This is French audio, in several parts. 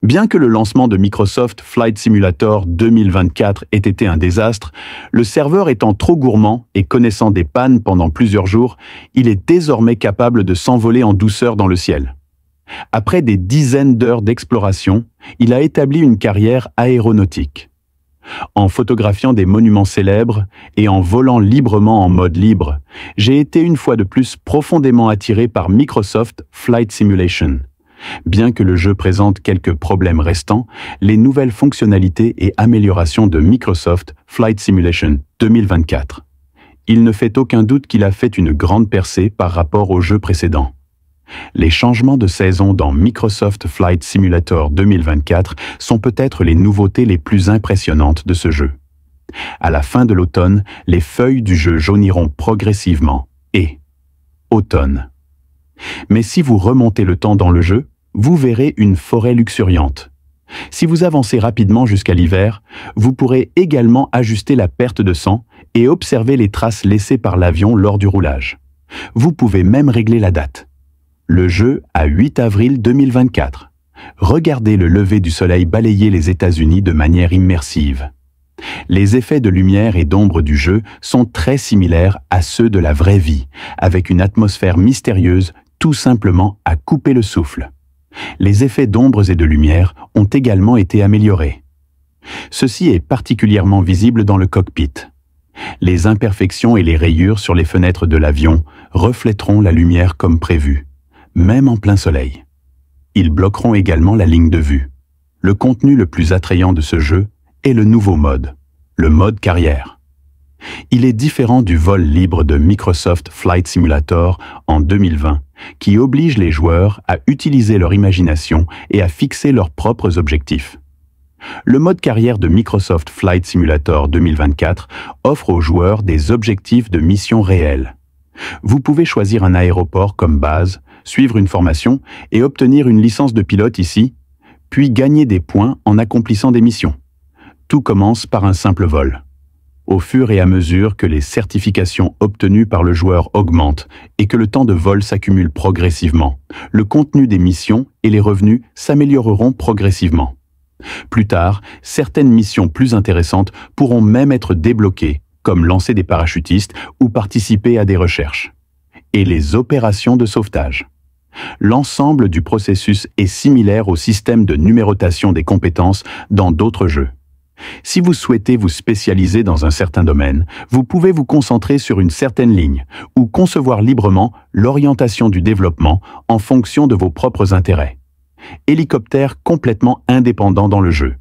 Bien que le lancement de Microsoft Flight Simulator 2024 ait été un désastre, le serveur étant trop gourmand et connaissant des pannes pendant plusieurs jours, il est désormais capable de s'envoler en douceur dans le ciel. Après des dizaines d'heures d'exploration, il a établi une carrière aéronautique. En photographiant des monuments célèbres et en volant librement en mode libre, j'ai été une fois de plus profondément attiré par Microsoft Flight Simulation. Bien que le jeu présente quelques problèmes restants, les nouvelles fonctionnalités et améliorations de Microsoft Flight Simulation 2024. Il ne fait aucun doute qu'il a fait une grande percée par rapport au jeu précédent. Les changements de saison dans Microsoft Flight Simulator 2024 sont peut-être les nouveautés les plus impressionnantes de ce jeu. À la fin de l'automne, les feuilles du jeu jauniront progressivement et automne. Mais si vous remontez le temps dans le jeu, vous verrez une forêt luxuriante. Si vous avancez rapidement jusqu'à l'hiver, vous pourrez également ajuster la perte de sang et observer les traces laissées par l'avion lors du roulage. Vous pouvez même régler la date. Le jeu à 8 avril 2024. Regardez le lever du soleil balayer les États-Unis de manière immersive. Les effets de lumière et d'ombre du jeu sont très similaires à ceux de la vraie vie, avec une atmosphère mystérieuse tout simplement à couper le souffle. Les effets d'ombres et de lumière ont également été améliorés. Ceci est particulièrement visible dans le cockpit. Les imperfections et les rayures sur les fenêtres de l'avion reflèteront la lumière comme prévu, même en plein soleil. Ils bloqueront également la ligne de vue. Le contenu le plus attrayant de ce jeu est le nouveau mode, le mode carrière. Il est différent du vol libre de Microsoft Flight Simulator en 2020, qui oblige les joueurs à utiliser leur imagination et à fixer leurs propres objectifs. Le mode carrière de Microsoft Flight Simulator 2024 offre aux joueurs des objectifs de mission réels. Vous pouvez choisir un aéroport comme base, suivre une formation et obtenir une licence de pilote ici, puis gagner des points en accomplissant des missions. Tout commence par un simple vol. Au fur et à mesure que les certifications obtenues par le joueur augmentent et que le temps de vol s'accumule progressivement, le contenu des missions et les revenus s'amélioreront progressivement. Plus tard, certaines missions plus intéressantes pourront même être débloquées, comme lancer des parachutistes ou participer à des recherches. Et les opérations de sauvetage. L'ensemble du processus est similaire au système de numérotation des compétences dans d'autres jeux. Si vous souhaitez vous spécialiser dans un certain domaine, vous pouvez vous concentrer sur une certaine ligne ou concevoir librement l'orientation du développement en fonction de vos propres intérêts. Hélicoptère complètement indépendant dans le jeu.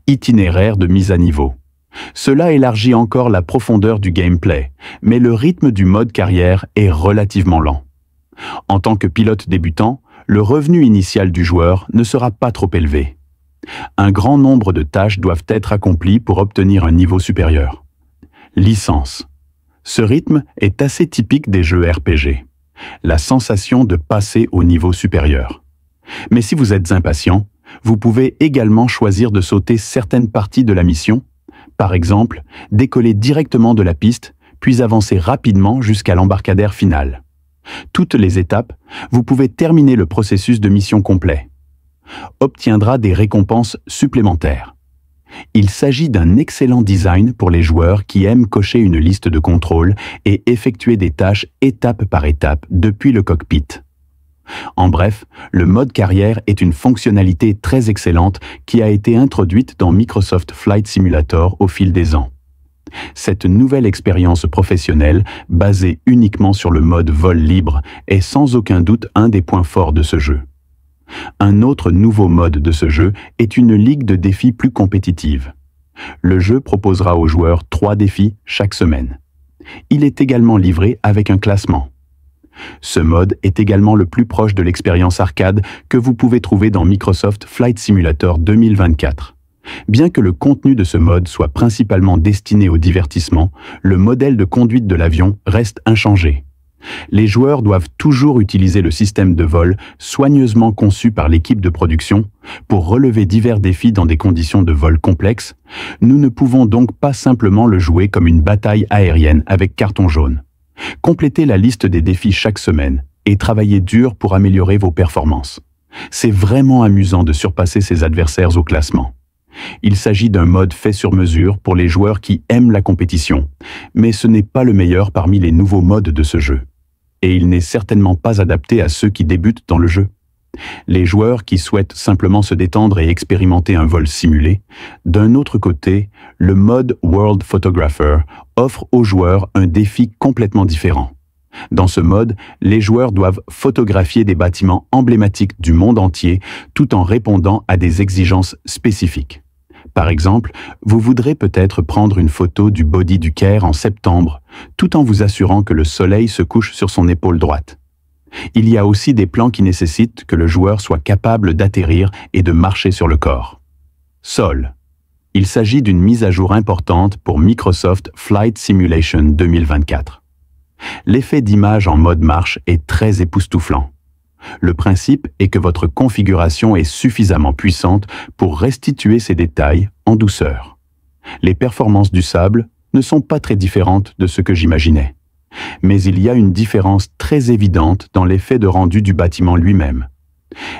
Itinéraire de mise à niveau. Cela élargit encore la profondeur du gameplay, mais le rythme du mode carrière est relativement lent. En tant que pilote débutant, le revenu initial du joueur ne sera pas trop élevé. Un grand nombre de tâches doivent être accomplies pour obtenir un niveau supérieur. Licence. Ce rythme est assez typique des jeux RPG. La sensation de passer au niveau supérieur. Mais si vous êtes impatient, vous pouvez également choisir de sauter certaines parties de la mission, par exemple, décoller directement de la piste, puis avancer rapidement jusqu'à l'embarcadère final. Toutes les étapes, vous pouvez terminer le processus de mission complet. Obtiendra des récompenses supplémentaires. Il s'agit d'un excellent design pour les joueurs qui aiment cocher une liste de contrôle et effectuer des tâches étape par étape depuis le cockpit. En bref, le mode carrière est une fonctionnalité très excellente qui a été introduite dans Microsoft Flight Simulator au fil des ans. Cette nouvelle expérience professionnelle, basée uniquement sur le mode vol libre, est sans aucun doute un des points forts de ce jeu. Un autre nouveau mode de ce jeu est une ligue de défis plus compétitive. Le jeu proposera aux joueurs 3 défis chaque semaine. Il est également livré avec un classement. Ce mode est également le plus proche de l'expérience arcade que vous pouvez trouver dans Microsoft Flight Simulator 2024. Bien que le contenu de ce mode soit principalement destiné au divertissement, le modèle de conduite de l'avion reste inchangé. Les joueurs doivent toujours utiliser le système de vol soigneusement conçu par l'équipe de production pour relever divers défis dans des conditions de vol complexes. Nous ne pouvons donc pas simplement le jouer comme une bataille aérienne avec carton jaune. Complétez la liste des défis chaque semaine et travaillez dur pour améliorer vos performances. C'est vraiment amusant de surpasser ses adversaires au classement. Il s'agit d'un mode fait sur mesure pour les joueurs qui aiment la compétition, mais ce n'est pas le meilleur parmi les nouveaux modes de ce jeu. Et il n'est certainement pas adapté à ceux qui débutent dans le jeu. Les joueurs qui souhaitent simplement se détendre et expérimenter un vol simulé. D'un autre côté, le mode World Photographer offre aux joueurs un défi complètement différent. Dans ce mode, les joueurs doivent photographier des bâtiments emblématiques du monde entier tout en répondant à des exigences spécifiques. Par exemple, vous voudrez peut-être prendre une photo du body du Caire en septembre, tout en vous assurant que le soleil se couche sur son épaule droite. Il y a aussi des plans qui nécessitent que le joueur soit capable d'atterrir et de marcher sur le corps. Sol. Il s'agit d'une mise à jour importante pour Microsoft Flight Simulation 2024. L'effet d'image en mode marche est très époustouflant. Le principe est que votre configuration est suffisamment puissante pour restituer ces détails en douceur. Les performances du sable ne sont pas très différentes de ce que j'imaginais. Mais il y a une différence très évidente dans l'effet de rendu du bâtiment lui-même.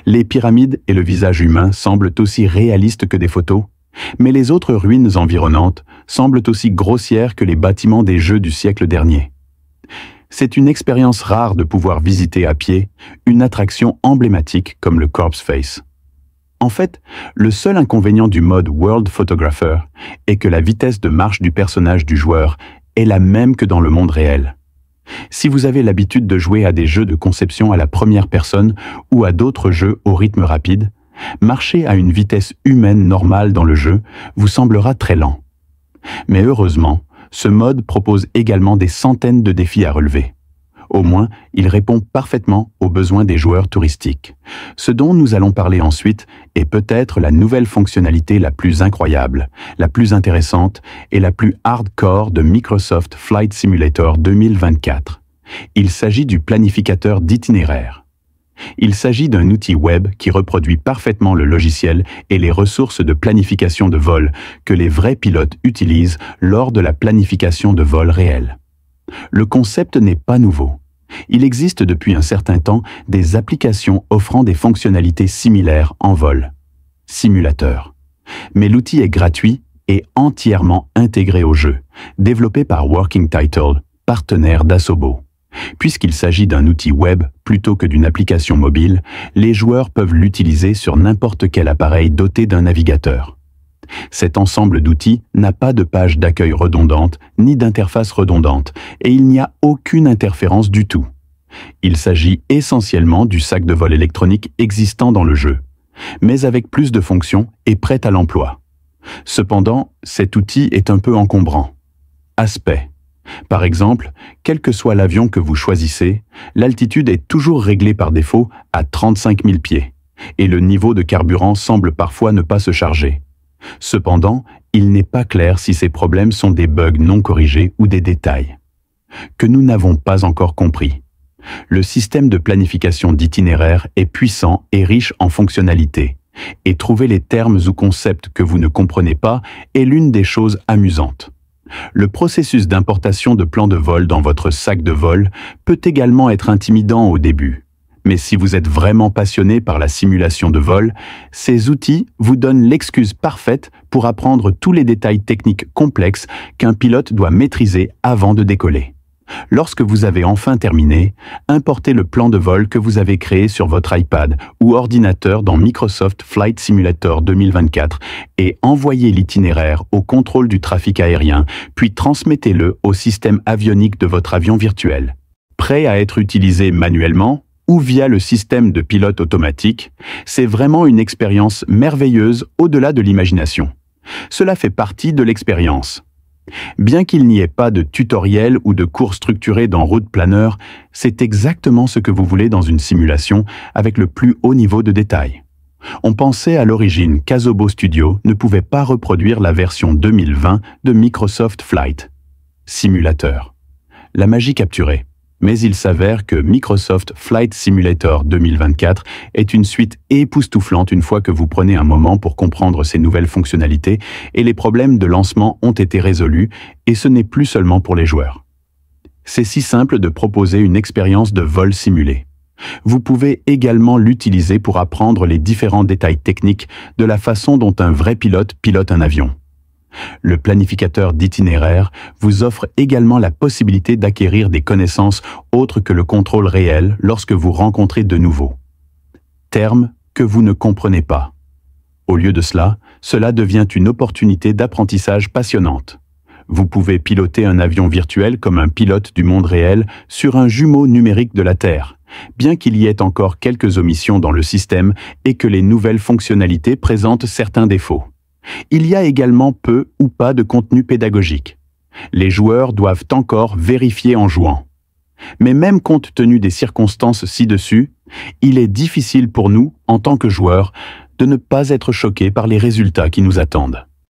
Les pyramides et le visage humain semblent aussi réalistes que des photos, mais les autres ruines environnantes semblent aussi grossières que les bâtiments des jeux du siècle dernier. C'est une expérience rare de pouvoir visiter à pied une attraction emblématique comme le Corpse Face. En fait, le seul inconvénient du mode World Photographer est que la vitesse de marche du personnage du joueur est la même que dans le monde réel. Si vous avez l'habitude de jouer à des jeux de conception à la première personne ou à d'autres jeux au rythme rapide, marcher à une vitesse humaine normale dans le jeu vous semblera très lent. Mais heureusement, ce mode propose également des centaines de défis à relever. Au moins, il répond parfaitement aux besoins des joueurs touristiques. Ce dont nous allons parler ensuite est peut-être la nouvelle fonctionnalité la plus incroyable, la plus intéressante et la plus hardcore de Microsoft Flight Simulator 2024. Il s'agit du planificateur d'itinéraire. Il s'agit d'un outil web qui reproduit parfaitement le logiciel et les ressources de planification de vol que les vrais pilotes utilisent lors de la planification de vol réel. Le concept n'est pas nouveau. Il existe depuis un certain temps des applications offrant des fonctionnalités similaires en vol. Simulateur. Mais l'outil est gratuit et entièrement intégré au jeu, développé par Working Title, partenaire d'Asobo. Puisqu'il s'agit d'un outil web plutôt que d'une application mobile, les joueurs peuvent l'utiliser sur n'importe quel appareil doté d'un navigateur. Cet ensemble d'outils n'a pas de page d'accueil redondante ni d'interface redondante et il n'y a aucune interférence du tout. Il s'agit essentiellement du sac de vol électronique existant dans le jeu, mais avec plus de fonctions et prêt à l'emploi. Cependant, cet outil est un peu encombrant. Aspect. Par exemple, quel que soit l'avion que vous choisissez, l'altitude est toujours réglée par défaut à 35 000 pieds, et le niveau de carburant semble parfois ne pas se charger. Cependant, il n'est pas clair si ces problèmes sont des bugs non corrigés ou des détails que nous n'avons pas encore compris. Le système de planification d'itinéraire est puissant et riche en fonctionnalités, et trouver les termes ou concepts que vous ne comprenez pas est l'une des choses amusantes. Le processus d'importation de plans de vol dans votre sac de vol peut également être intimidant au début. Mais si vous êtes vraiment passionné par la simulation de vol, ces outils vous donnent l'excuse parfaite pour apprendre tous les détails techniques complexes qu'un pilote doit maîtriser avant de décoller. Lorsque vous avez enfin terminé, importez le plan de vol que vous avez créé sur votre iPad ou ordinateur dans Microsoft Flight Simulator 2024 et envoyez l'itinéraire au contrôle du trafic aérien, puis transmettez-le au système avionique de votre avion virtuel. Prêt à être utilisé manuellement ou via le système de pilote automatique, c'est vraiment une expérience merveilleuse au-delà de l'imagination. Cela fait partie de l'expérience. Bien qu'il n'y ait pas de tutoriel ou de cours structurés dans Route Planner, c'est exactement ce que vous voulez dans une simulation avec le plus haut niveau de détail. On pensait à l'origine qu'Asobo Studio ne pouvait pas reproduire la version 2020 de Microsoft Flight Simulator. La magie capturée. Mais il s'avère que Microsoft Flight Simulator 2024 est une suite époustouflante une fois que vous prenez un moment pour comprendre ces nouvelles fonctionnalités et les problèmes de lancement ont été résolus et ce n'est plus seulement pour les joueurs. C'est si simple de proposer une expérience de vol simulé. Vous pouvez également l'utiliser pour apprendre les différents détails techniques de la façon dont un vrai pilote pilote un avion. Le planificateur d'itinéraire vous offre également la possibilité d'acquérir des connaissances autres que le contrôle réel lorsque vous rencontrez de nouveaux termes que vous ne comprenez pas. Au lieu de cela, cela devient une opportunité d'apprentissage passionnante. Vous pouvez piloter un avion virtuel comme un pilote du monde réel sur un jumeau numérique de la Terre, bien qu'il y ait encore quelques omissions dans le système et que les nouvelles fonctionnalités présentent certains défauts. Il y a également peu ou pas de contenu pédagogique. Les joueurs doivent encore vérifier en jouant. Mais même compte tenu des circonstances ci-dessus, il est difficile pour nous, en tant que joueurs, de ne pas être choqués par les résultats qui nous attendent.